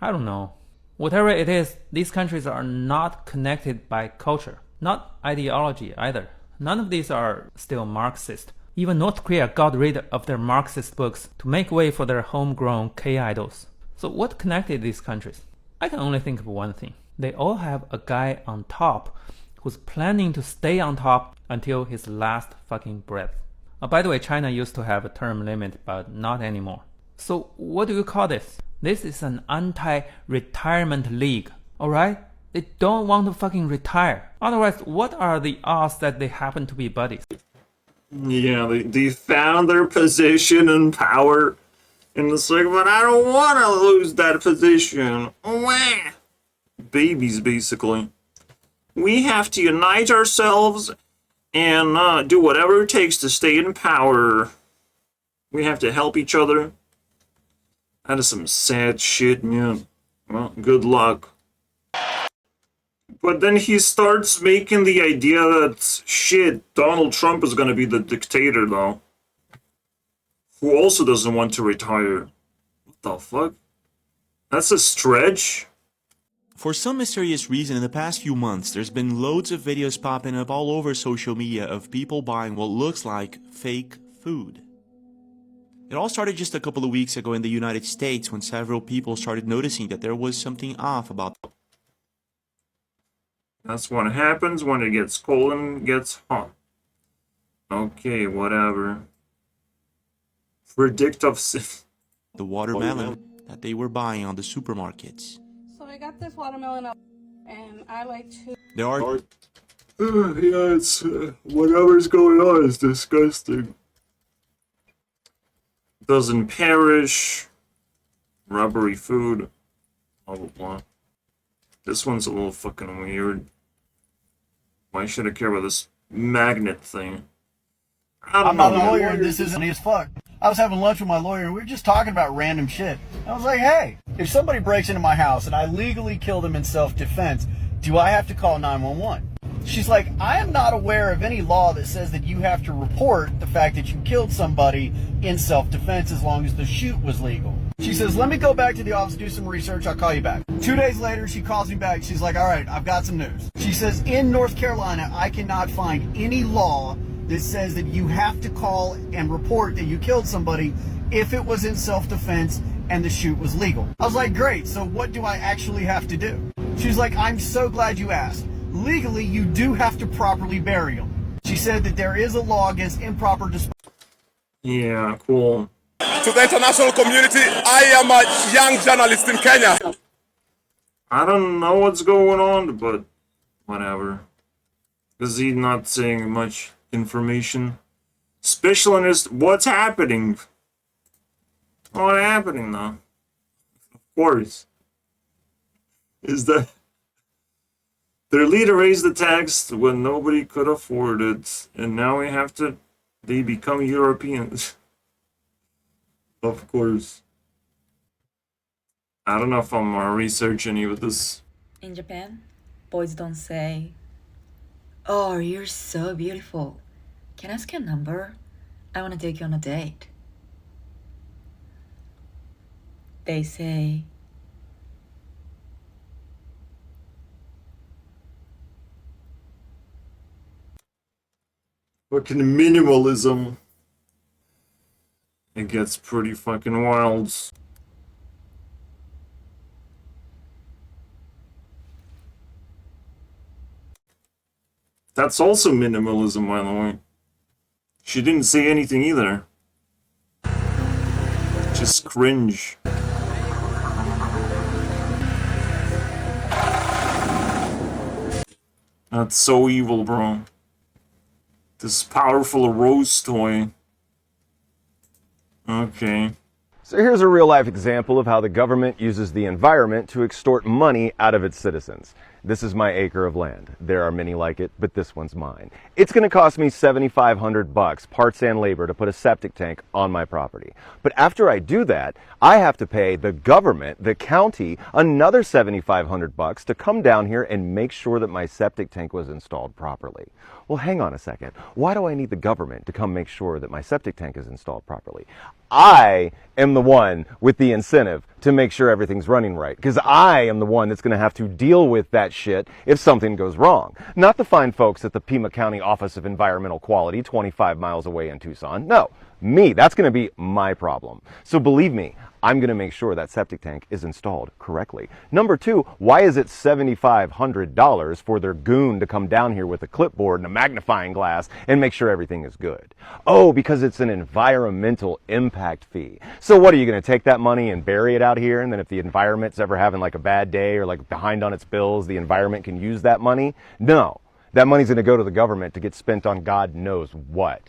I don't know. Whatever it is, these countries are not connected by culture, not ideology either. None of these are still Marxist. Even North Korea got rid of their Marxist books to make way for their homegrown K-idols. So what connected these countries? I can only think of one thing. They all have a guy on top who's planning to stay on top until his last fucking breath. By the way, China used to have a term limit, but not anymore. So what do you call this? This is an anti-retirement league, alright? They don't want to fucking retire. Otherwise, what are the odds that they happen to be buddies? Yeah, they found their position and power in the second, but I don't want to lose that position. Wah. Babies, basically. We have to unite ourselves and do whatever it takes to stay in power. We have to help each other. That is some sad shit, man. Well, good luck. But then he starts making the idea that, shit, Donald Trump is gonna be the dictator, though. Who also doesn't want to retire. What the fuck? That's a stretch? For some mysterious reason, in the past few months, there's been loads of videos popping up all over social media of people buying what looks like fake food. It all started just a couple of weeks ago in the United States when several people started noticing that there was something off about them. That's what happens when it gets cold and gets hot. Okay, whatever. Predict of the watermelon that they were buying on the supermarkets. So I got this watermelon and I like to... There are... yeah, it's... whatever's going on is disgusting. Doesn't perish. Rubbery food. Blah, blah, blah. This one's a little fucking weird. Why should I care about this magnet thing? I'm not a lawyer, and this isn't as fuck. I was having lunch with my lawyer, and we were just talking about random shit. I was like, hey, if somebody breaks into my house and I legally kill them in self-defense, do I have to call 911? She's like, I am not aware of any law that says that you have to report the fact that you killed somebody in self-defense as long as the shoot was legal. She says, let me go back to the office, do some research, I'll call you back. 2 days later, she calls me back. She's like, all right, I've got some news. She says, in North Carolina, I cannot find any law that says that you have to call and report that you killed somebody if it was in self-defense and the shoot was legal. I was like, great, so what do I actually have to do? She's like, I'm so glad you asked. Legally, you do have to properly bury them. She said that there is a law against improper disposal. Yeah, cool. To the international community, I am a young journalist in Kenya. I don't know what's going on, but whatever. Because he's not saying much information. Special interest, what's happening? What's happening now? Of course. Is that their leader raised the tax when nobody could afford it, and now they become Europeans. Of course. I don't know if I'm gonna research any of this. In Japan, boys don't say, oh, you're so beautiful. Can I ask your number? I want to take you on a date. They say, Fucking minimalism. It gets pretty fucking wild. That's also minimalism, by the way. She didn't say anything either. Just cringe. That's so evil, bro. This powerful rose toy. Okay. So here's a real-life example of how the government uses the environment to extort money out of its citizens. This is my acre of land. There are many like it, but this one's mine. It's going to cost me $7,500, parts and labor, to put a septic tank on my property. But after I do that, I have to pay the government, the county, another $7,500 to come down here and make sure that my septic tank was installed properly. Well, hang on a second. Why do I need the government to come make sure that my septic tank is installed properly? I am the one with the incentive to make sure everything's running right, because I am the one that's going to have to deal with that shit if something goes wrong. Not the fine folks at the Pima County Office of Environmental Quality 25 miles away in Tucson. No, me. That's going to be my problem. So believe me, I'm going to make sure that septic tank is installed correctly. Number two, why is it $7,500 for their goon to come down here with a clipboard and a magnifying glass and make sure everything is good? Oh, because it's an environmental impact fee. So what, are you going to take that money and bury it out here, and then if the environment's ever having like a bad day or like behind on its bills, the environment can use that money? No, that money's going to go to the government to get spent on God knows what.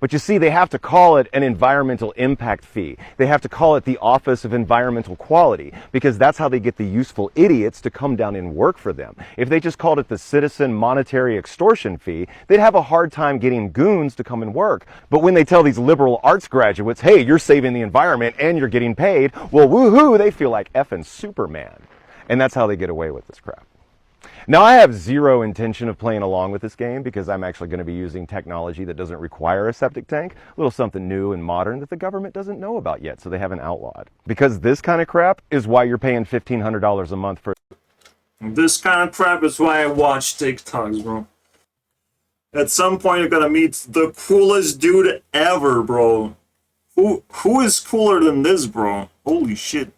But you see, they have to call it an environmental impact fee. They have to call it the Office of Environmental Quality, because that's how they get the useful idiots to come down and work for them. If they just called it the Citizen Monetary Extortion Fee, they'd have a hard time getting goons to come and work. But when they tell these liberal arts graduates, hey, you're saving the environment and you're getting paid, well, woohoo, they feel like effing Superman. And that's how they get away with this crap. Now, I have zero intention of playing along with this game, because I'm actually going to be using technology that doesn't require a septic tank, a little something new and modern that the government doesn't know about yet, so they haven't outlawed. Because this kind of crap is why you're paying $1,500 a month for... This kind of crap is why I watch TikToks, bro. At some point, you're gonna meet the coolest dude ever, bro. Who is cooler than this, bro? Holy shit.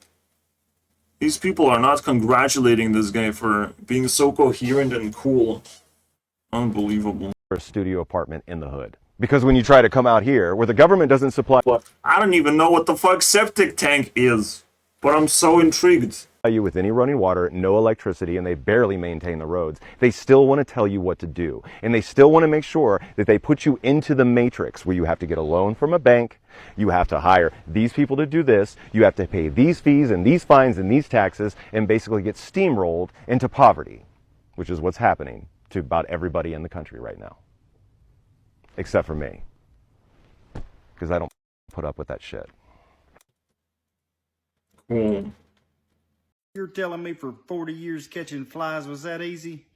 These people are not congratulating this guy for being so coherent and cool. Unbelievable. A studio apartment in the hood. Because when you try to come out here, where the government doesn't supply... I don't even know what the fuck septic tank is. But I'm so intrigued. You with any running water, no electricity, and they barely maintain the roads. They still want to tell you what to do. And they still want to make sure that they put you into the matrix where you have to get a loan from a bank. You have to hire these people to do this. You have to pay these fees and these fines and these taxes and basically get steamrolled into poverty, which is what's happening to about everybody in the country right now. Except for me. Because I don't put up with that shit. Cool. You're telling me for 40 years catching flies was that easy?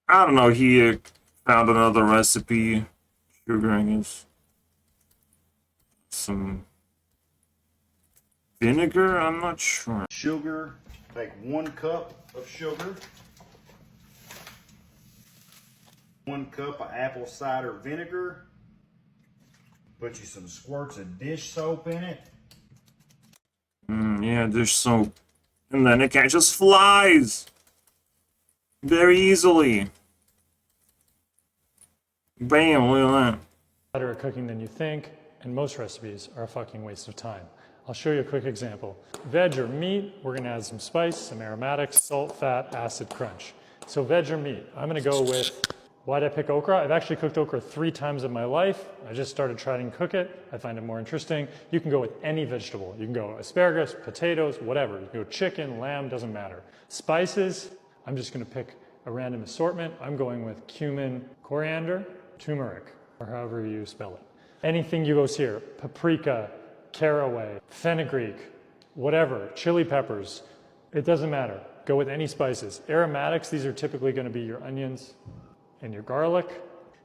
I don't know, he found another recipe. Sugar, I guess. Some vinegar, I'm not sure. Sugar, take 1 cup of sugar. 1 cup of apple cider vinegar. Put you some squirts of dish soap in it. Yeah, dish soap. And then it catches flies! Very easily. Bam, look at that. Better at cooking than you think, and most recipes are a fucking waste of time. I'll show you a quick example. Veg or meat, we're gonna add some spice, some aromatics, salt, fat, acid, crunch. So veg or meat, I'm gonna go with, why'd I pick okra? I've actually cooked okra 3 times in my life. I just started trying to cook it. I find it more interesting. You can go with any vegetable. You can go asparagus, potatoes, whatever. You can go chicken, lamb, doesn't matter. Spices, I'm just gonna pick a random assortment. I'm going with cumin, coriander, turmeric, or however you spell it. Anything you goes here, paprika, caraway, fenugreek, whatever, chili peppers, it doesn't matter. Go with any spices. Aromatics, these are typically gonna be your onions and your garlic.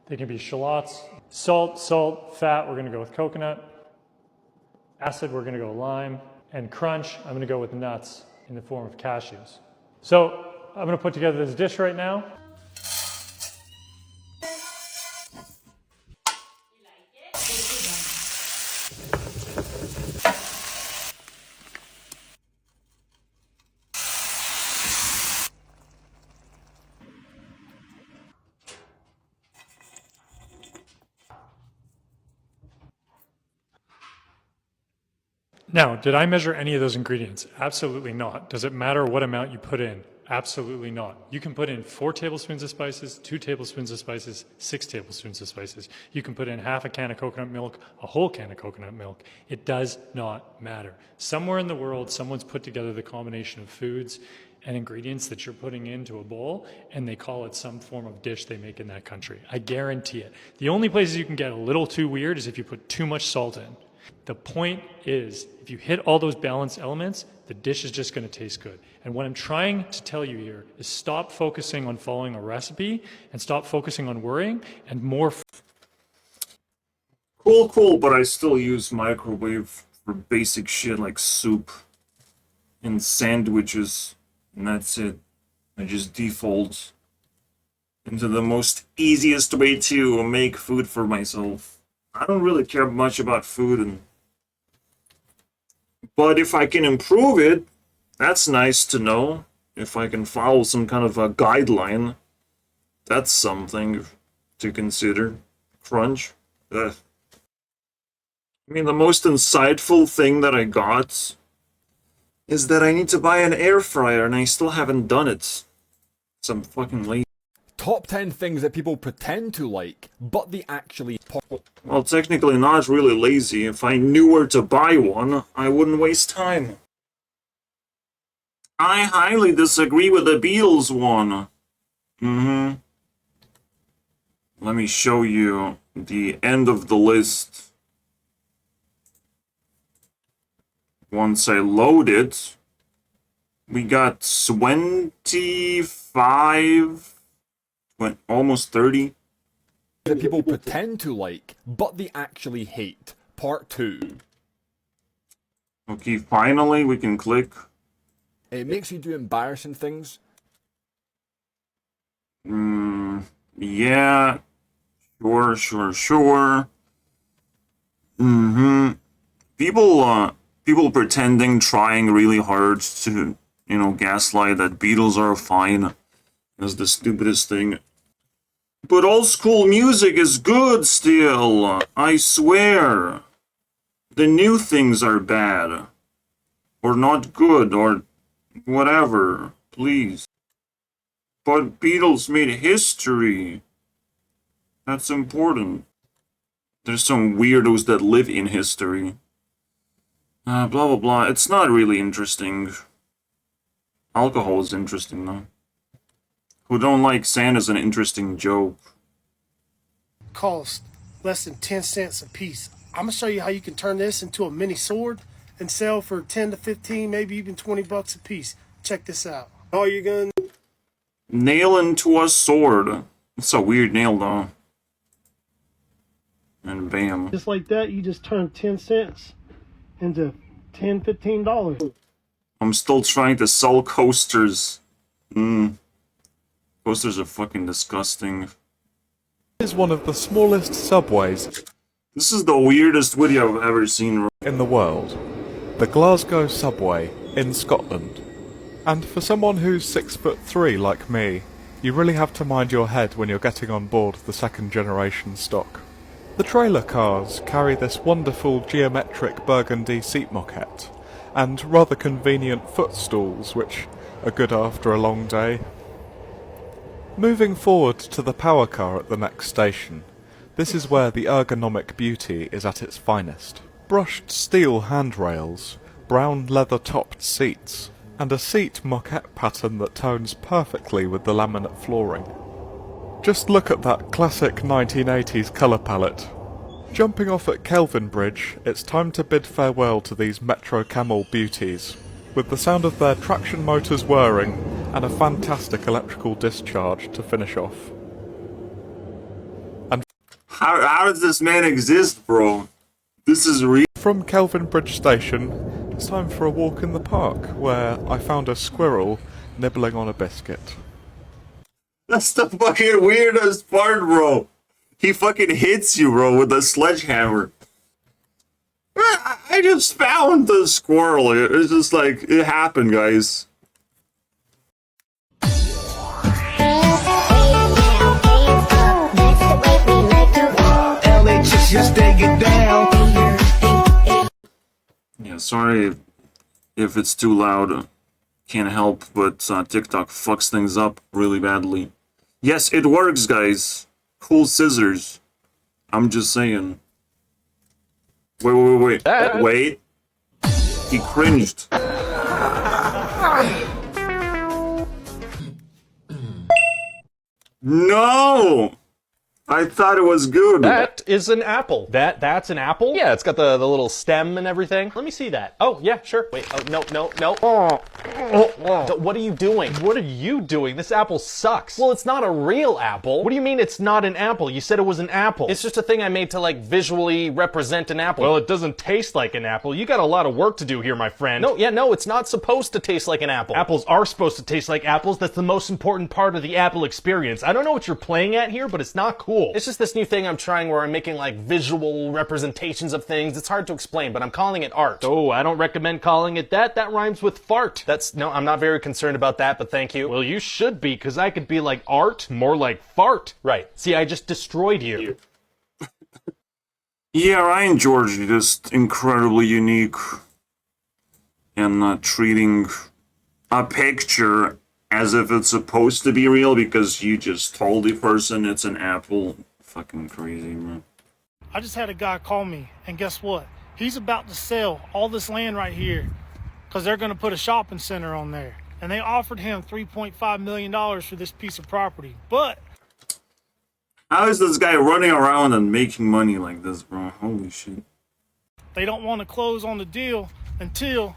They can be shallots. Salt, fat, we're gonna go with coconut. Acid, we're gonna go lime. And crunch, I'm gonna go with nuts in the form of cashews. So I'm gonna put together this dish right now. Now, did I measure any of those ingredients? Absolutely not. Does it matter what amount you put in? Absolutely not. You can put in 4 tablespoons of spices, 2 tablespoons of spices, 6 tablespoons of spices. You can put in half a can of coconut milk, a whole can of coconut milk. It does not matter. Somewhere in the world, someone's put together the combination of foods and ingredients that you're putting into a bowl, and they call it some form of dish they make in that country. I guarantee it. The only places you can get a little too weird is if you put too much salt in. The point is, if you hit all those balanced elements, the dish is just going to taste good. And what I'm trying to tell you here is stop focusing on following a recipe and stop focusing on worrying and more. Cool, but I still use microwave for basic shit like soup and sandwiches, and that's it. I just default into the most easiest way to make food for myself. I don't really care much about food, but if I can improve it, that's nice to know. If I can follow some kind of a guideline, that's something to consider. Crunch. Ugh. I mean, the most insightful thing that I got is that I need to buy an air fryer, and I still haven't done it. So I'm fucking lazy. Top 10 things that people pretend to like, but they actually... Well, technically not really lazy. If I knew where to buy one, I wouldn't waste time. I highly disagree with the Beatles one. Let me show you the end of the list. Once I load it, we got 25... almost 30. That people pretend to like, but they actually hate. Part 2. Okay, finally we can click. It makes you do embarrassing things. Yeah. Sure. People pretending, trying really hard to, gaslight that Beatles are fine is the stupidest thing. But old school music is good still, I swear. the new things are bad. Or not good, or whatever, please. But Beatles made history. That's important. There's some weirdos that live in history. Blah blah blah. It's not really interesting. Alcohol is interesting though. Who don't like Santa's an interesting joke. Cost less than 10 cents a piece. I'm gonna show you how you can turn this into a mini sword and sell for 10 to 15, maybe even 20 bucks a piece. Check this out. All you're gonna Nail into a sword. It's a weird nail though. And bam. just like that, you just turn 10 cents into $10, $15. I'm still trying to sell coasters. Coasters are fucking disgusting. This is one of the smallest subways. This is the weirdest video I've ever seen in the world. The Glasgow subway in Scotland. And for someone who's 6'3" like me, you really have to mind your head when you're getting on board the second generation stock. The trailer cars carry this wonderful geometric burgundy seat moquette, and rather convenient footstools which are good after a long day. Moving forward to the power car at the next station, this is where the ergonomic beauty is at its finest. Brushed steel handrails, brown leather-topped seats, and a seat moquette pattern that tones perfectly with the laminate flooring. Just look at that classic 1980s colour palette. Jumping off at Kelvin Bridge, it's time to bid farewell to these Metro Camel beauties, with the sound of their traction motors whirring and a fantastic electrical discharge to finish off. And how does this man exist, bro? This is real. From Kelvin Bridge Station, it's time for a walk in the park, where I found a squirrel nibbling on a biscuit. That's the fucking weirdest part, bro. He fucking hits you, bro, with a sledgehammer. I just found the squirrel. It's just like, it happened, guys. Yeah, sorry if it's too loud. Can't help, but TikTok fucks things up really badly. Yes, it works, guys. Cool scissors. I'm just saying. Wait. Wait. He cringed. No! I thought it was good. That is an apple. That's an apple? Yeah, it's got the little stem and everything. Let me see that. Oh, yeah, sure. Wait, oh, no. What are you doing? What are you doing? This apple sucks. Well, it's not a real apple. What do you mean it's not an apple? You said it was an apple. It's just a thing I made to, like, visually represent an apple. Well, it doesn't taste like an apple. You got a lot of work to do here, my friend. No, it's not supposed to taste like an apple. Apples are supposed to taste like apples. That's the most important part of the apple experience. I don't know what you're playing at here, but it's not cool. It's just this new thing I'm trying where I'm making like visual representations of things. It's hard to explain, but I'm calling it art. Oh, I don't recommend calling it that. That rhymes with fart. No, I'm not very concerned about that, but thank you. Well, you should be, because I could be like art, more like fart. Right. See, I just destroyed you. Yeah, Ryan George is just incredibly unique in treating a picture as if it's supposed to be real because you just told the person it's an apple. Fucking crazy, man. I just had a guy call me, and guess what? He's about to sell all this land right here because they're going to put a shopping center on there. And they offered him $3.5 million for this piece of property. But how is this guy running around and making money like this, bro? Holy shit. They don't want to close on the deal until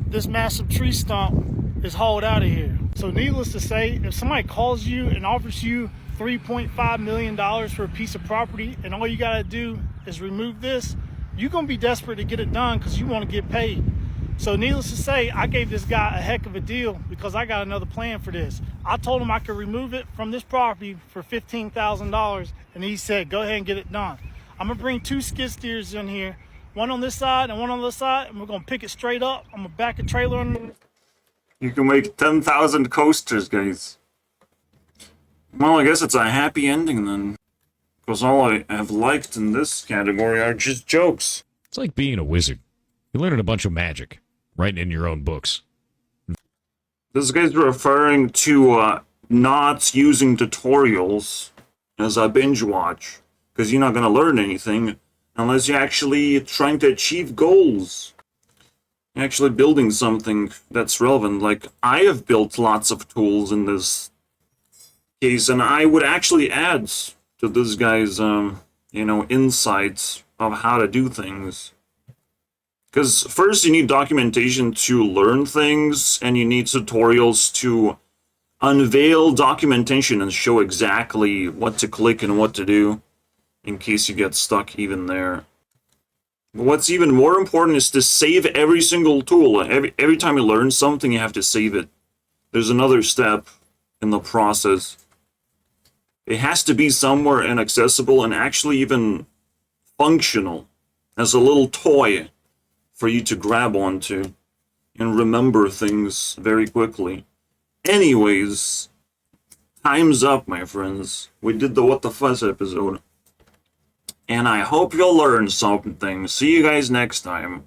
this massive tree stump is hauled out of here. So needless to say, if somebody calls you and offers you $3.5 million for a piece of property and all you gotta do is remove this, you're gonna be desperate to get it done because you want to get paid. So needless to say, I gave this guy a heck of a deal because I got another plan for this. I told him I could remove it from this property for $15,000 and he said, go ahead and get it done. I'm gonna bring 2 skid steers in here, one on this side and one on the other side, and we're gonna pick it straight up. I'm gonna back a trailer on. You can make 10,000 coasters, guys. Well, I guess it's a happy ending then. Because all I have liked in this category are just jokes. It's like being a wizard. You're learning a bunch of magic, writing in your own books. This guy's referring to not using tutorials as a binge watch, because you're not going to learn anything unless you're actually trying to achieve goals. Actually building something that's relevant. Like, I have built lots of tools in this case, and I would actually add to this guy's, insights of how to do things. Because first you need documentation to learn things, and you need tutorials to unveil documentation and show exactly what to click and what to do, in case you get stuck even there. But what's even more important is to save every single tool. Every time you learn something, you have to save it. There's another step in the process. It has to be somewhere inaccessible and actually even functional as a little toy for you to grab onto and remember things very quickly. Anyways, time's up, my friends. We did the What the Fuss episode. And I hope you'll learn something. See you guys next time.